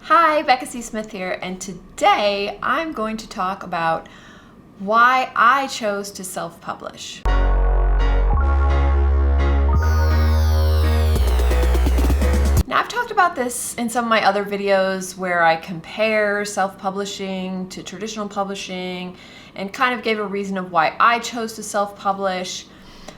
Hi, Becca C. Smith here, and today I'm going to talk about why I chose to self-publish. Now, I've talked about this in some of my other videos where I compare self-publishing to traditional publishing and kind of gave a reason of why I chose to self-publish.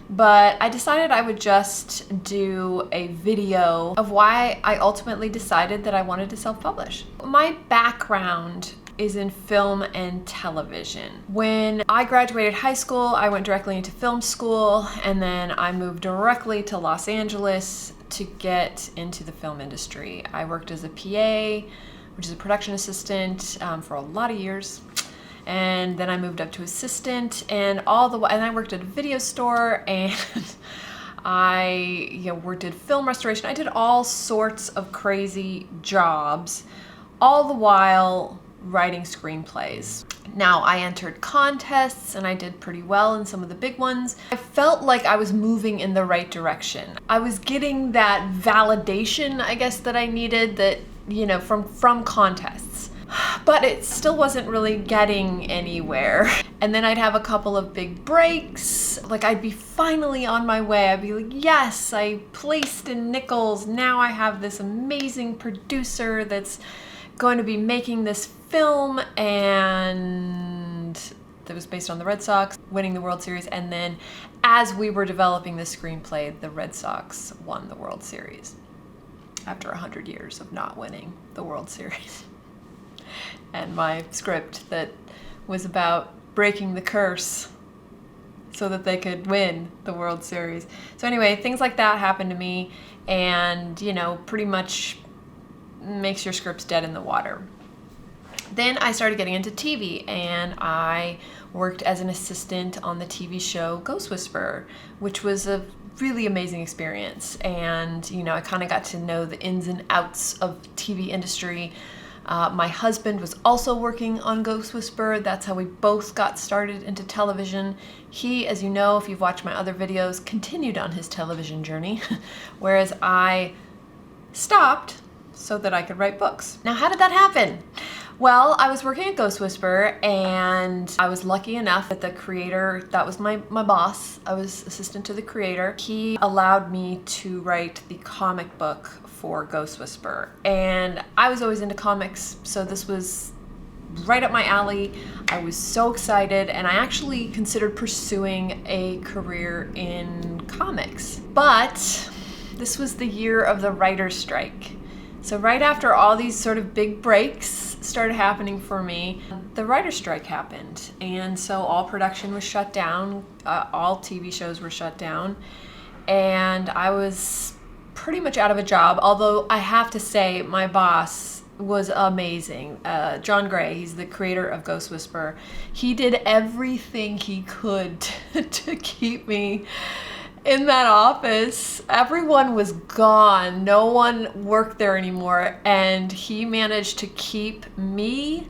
But I decided I would just do a video of why I ultimately decided that I wanted to self-publish. My background is in film and television. When I graduated high school, I went directly into film school, and then I moved directly to Los Angeles to get into the film industry. I worked as a PA, which is a production assistant, for a lot of years. And then I moved up to assistant, and I worked at a video store, and I did film restoration. I did all sorts of crazy jobs, all the while writing screenplays. Now, I entered contests and I did pretty well in some of the big ones. I felt like I was moving in the right direction. I was getting that validation, I guess, that I needed, that, from contests. But it still wasn't really getting anywhere. And then I'd have a couple of big breaks. Like, I'd be finally on my way. I'd be like, yes, I placed in Nichols. Now I have this amazing producer that's going to be making this film, and that was based on the Red Sox winning the World Series. And then as we were developing the screenplay, the Red Sox won the World Series after 100 years of not winning the World Series. And my script that was about breaking the curse so that they could win the World Series. So anyway, things like that happened to me, and pretty much makes your scripts dead in the water. Then I started getting into TV, and I worked as an assistant on the TV show Ghost Whisperer, which was a really amazing experience. And I kind of got to know the ins and outs of TV industry. My husband was also working on Ghost Whisperer. That's how we both got started into television. He, as you know, if you've watched my other videos, continued on his television journey, whereas I stopped so that I could write books. Now, how did that happen? Well, I was working at Ghost Whisperer, and I was lucky enough that the creator, that was my boss, I was assistant to the creator, he allowed me to write the comic book for Ghost Whisperer. And I was always into comics, so this was right up my alley. I was so excited, and I actually considered pursuing a career in comics. But this was the year of the writer's strike. So right after all these sort of big breaks started happening for me, the writer's strike happened. And so all production was shut down, all TV shows were shut down, and I was pretty much out of a job. Although I have to say, my boss was amazing. John Gray, he's the creator of Ghost Whisperer. He did everything he could to keep me in that office. Everyone was gone. No one worked there anymore. And he managed to keep me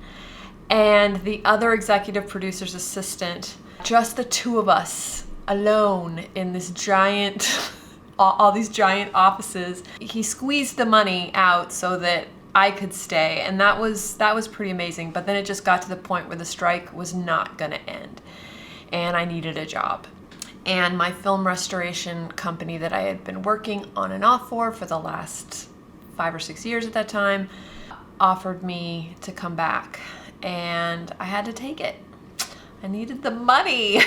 and the other executive producer's assistant, just the two of us, alone in this giant, all these giant offices. He squeezed the money out so that I could stay. And that was pretty amazing. But then it just got to the point where the strike was not gonna end, and I needed a job. And my film restoration company that I had been working on and off for the last 5 or 6 years at that time offered me to come back, and I had to take it. I needed the money.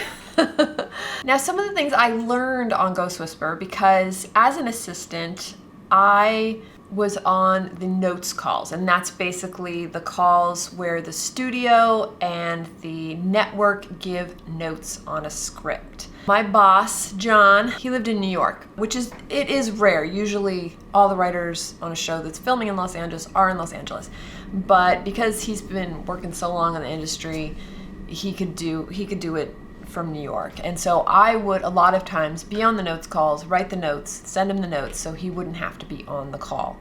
Now, some of the things I learned on Ghost Whisperer, because as an assistant, I was on the notes calls, and that's basically the calls where the studio and the network give notes on a script. My boss, John, he lived in New York, it is rare. Usually all the writers on a show that's filming in Los Angeles are in Los Angeles. But because he's been working so long in the industry, he could do it from New York. And so I would a lot of times be on the notes calls, write the notes, send him the notes so he wouldn't have to be on the call.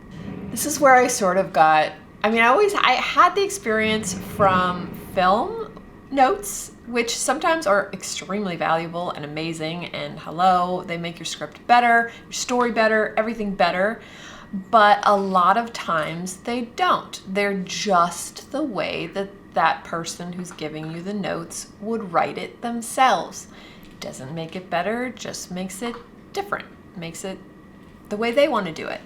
This is where I sort of got, I had the experience from film notes, which sometimes are extremely valuable and amazing, and they make your script better, your story better, everything better. but a lot of times they don't. They're just the way that that person who's giving you the notes would write it themselves. It doesn't make it better, just makes it different, makes it the way they want to do it.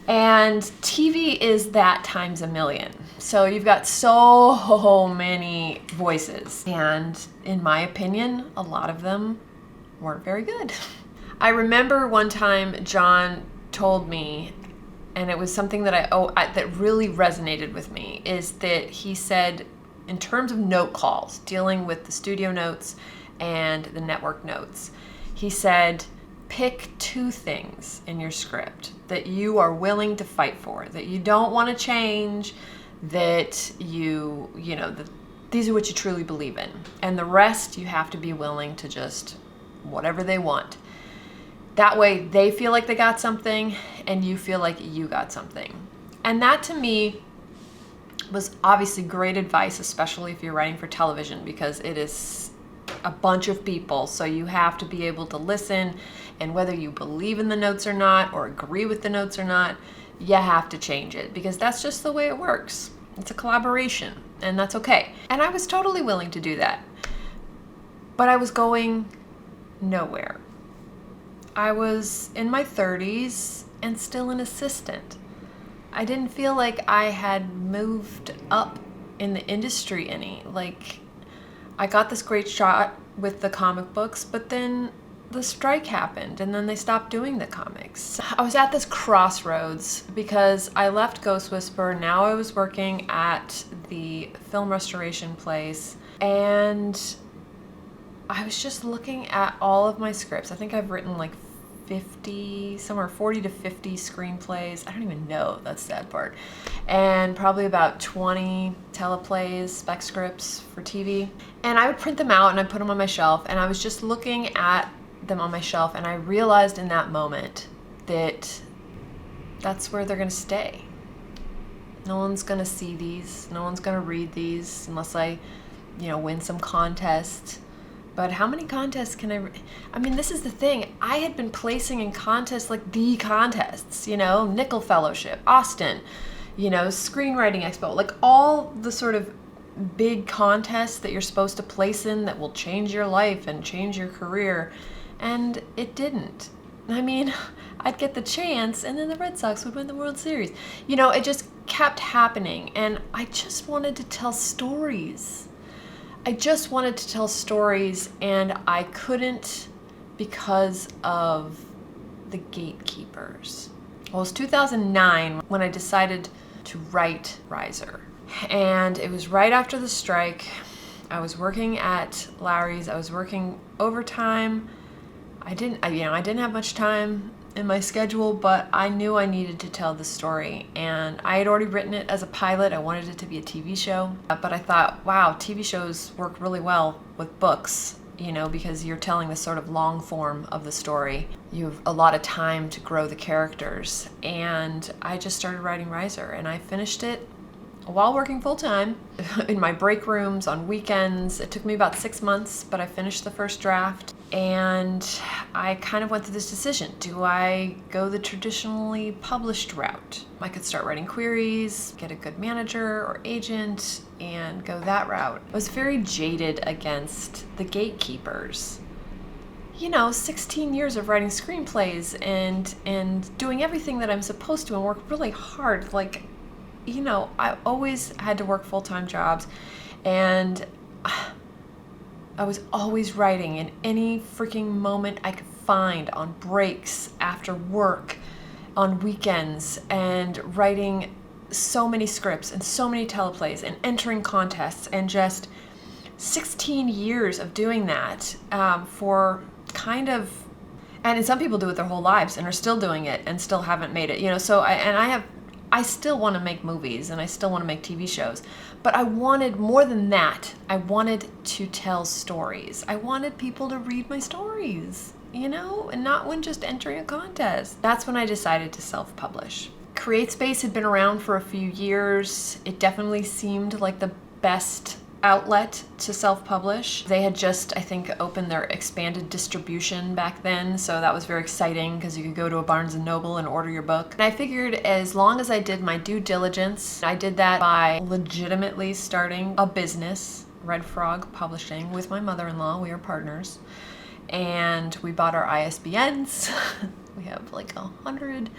And TV is that times a million. So you've got so many voices. And in my opinion, a lot of them weren't very good. I remember one time John told me, and it was something that that really resonated with me, is that he said, in terms of note calls, dealing with the studio notes and the network notes, he said, pick 2 things in your script that you are willing to fight for, that you don't want to change, that these are what you truly believe in. And the rest you have to be willing to just whatever they want. That way they feel like they got something and you feel like you got something. And that to me was obviously great advice, especially if you're writing for television, because it is a bunch of people. So you have to be able to listen, and whether you believe in the notes or not, or agree with the notes or not, you have to change it, because that's just the way it works. It's a collaboration, and that's okay. And I was totally willing to do that. But I was going nowhere. I was in my 30s and still an assistant. I didn't feel like I had moved up in the industry any. Like, I got this great shot with the comic books, but then the strike happened and then they stopped doing the comics. I was at this crossroads because I left Ghost Whisperer. Now I was working at the film restoration place, and I was just looking at all of my scripts. I think I've written like 40 to 50 screenplays. I don't even know, that's the sad part. And probably about 20 teleplays, spec scripts for TV. And I would print them out and I'd put them on my shelf, and I was just looking at them on my shelf, and I realized in that moment that that's where they're gonna stay. No one's gonna see these, no one's gonna read these unless I, win some contest. But how many contests can I mean, this is the thing. I had been placing in contests, like the contests, Nickel Fellowship, Austin, Screenwriting Expo, like all the sort of big contests that you're supposed to place in that will change your life and change your career. And it didn't. I mean, I'd get the chance and then the Red Sox would win the World Series. It just kept happening, and I just wanted to tell stories. And I couldn't because of the gatekeepers. Well, it was 2009 when I decided to write Riser. And it was right after the strike. I was working at Larry's. I was working overtime. I didn't have much time in my schedule, but I knew I needed to tell the story, and I had already written it as a pilot. I wanted it to be a TV show, but I thought, wow, TV shows work really well with books, because you're telling this sort of long form of the story. You have a lot of time to grow the characters, and I just started writing Riser, and I finished it while working full-time in my break rooms on weekends. It took me about 6 months, but I finished the first draft, and I kind of went through this decision. Do I go the traditionally published route? I could start writing queries, get a good manager or agent, and go that route. I was very jaded against the gatekeepers. 16 years of writing screenplays and doing everything that I'm supposed to and work really hard. I always had to work full-time jobs, and I was always writing in any freaking moment I could find, on breaks, after work, on weekends, and writing so many scripts and so many teleplays and entering contests, and just 16 years of doing that for kind of, and some people do it their whole lives and are still doing it and still haven't made it, so I still want to make movies and I still want to make TV shows, but I wanted more than that. I wanted to tell stories. I wanted people to read my stories, and not when just entering a contest. That's when I decided to self-publish. CreateSpace had been around for a few years. It definitely seemed like the best outlet to self-publish. They had just, I think, opened their expanded distribution back then, so that was very exciting because you could go to a Barnes & Noble and order your book. And I figured as long as I did my due diligence, I did that by legitimately starting a business, Red Frog Publishing, with my mother-in-law. We are partners. And we bought our ISBNs. We have like 100.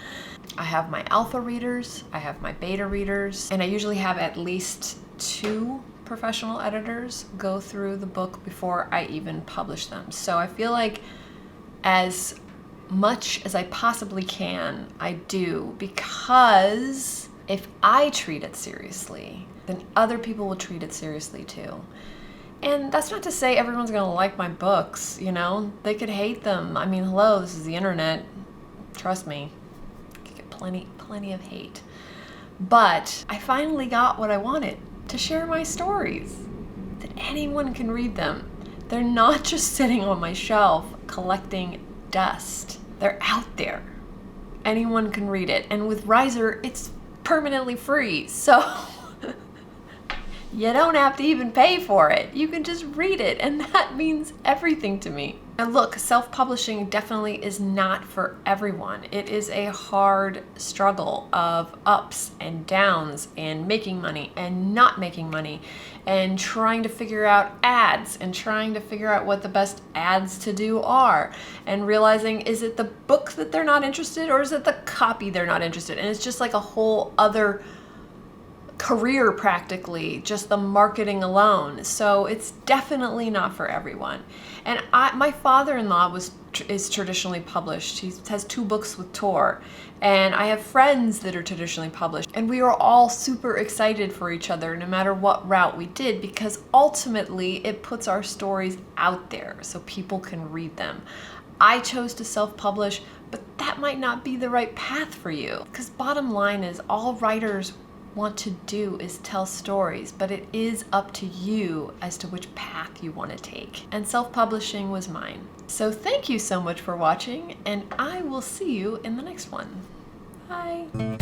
I have my alpha readers, I have my beta readers, and I usually have at least 2 professional editors go through the book before I even publish them. So I feel like as much as I possibly can, I do, because if I treat it seriously, then other people will treat it seriously too. And that's not to say everyone's gonna like my books, you know? They could hate them. I mean, hello, this is the internet. Trust me, you get plenty of hate. But I finally got what I wanted, to share my stories, that anyone can read them. They're not just sitting on my shelf collecting dust. They're out there. Anyone can read it. And with Riser, it's permanently free. So you don't have to even pay for it. You can just read it, and that means everything to me. Now look, self-publishing definitely is not for everyone. It is a hard struggle of ups and downs and making money and not making money and trying to figure out ads and trying to figure out what the best ads to do are and realizing, is it the book that they're not interested or is it the copy they're not interested in? And it's just like a whole other career practically, just the marketing alone. So it's definitely not for everyone. And my father-in-law is traditionally published. He has 2 books with Tor, and I have friends that are traditionally published, and we are all super excited for each other no matter what route we did, because ultimately it puts our stories out there so people can read them. I chose to self-publish, but that might not be the right path for you, because bottom line is all writers want to do is tell stories, but it is up to you as to which path you want to take. And self-publishing was mine. So thank you so much for watching, and I will see you in the next one. Bye.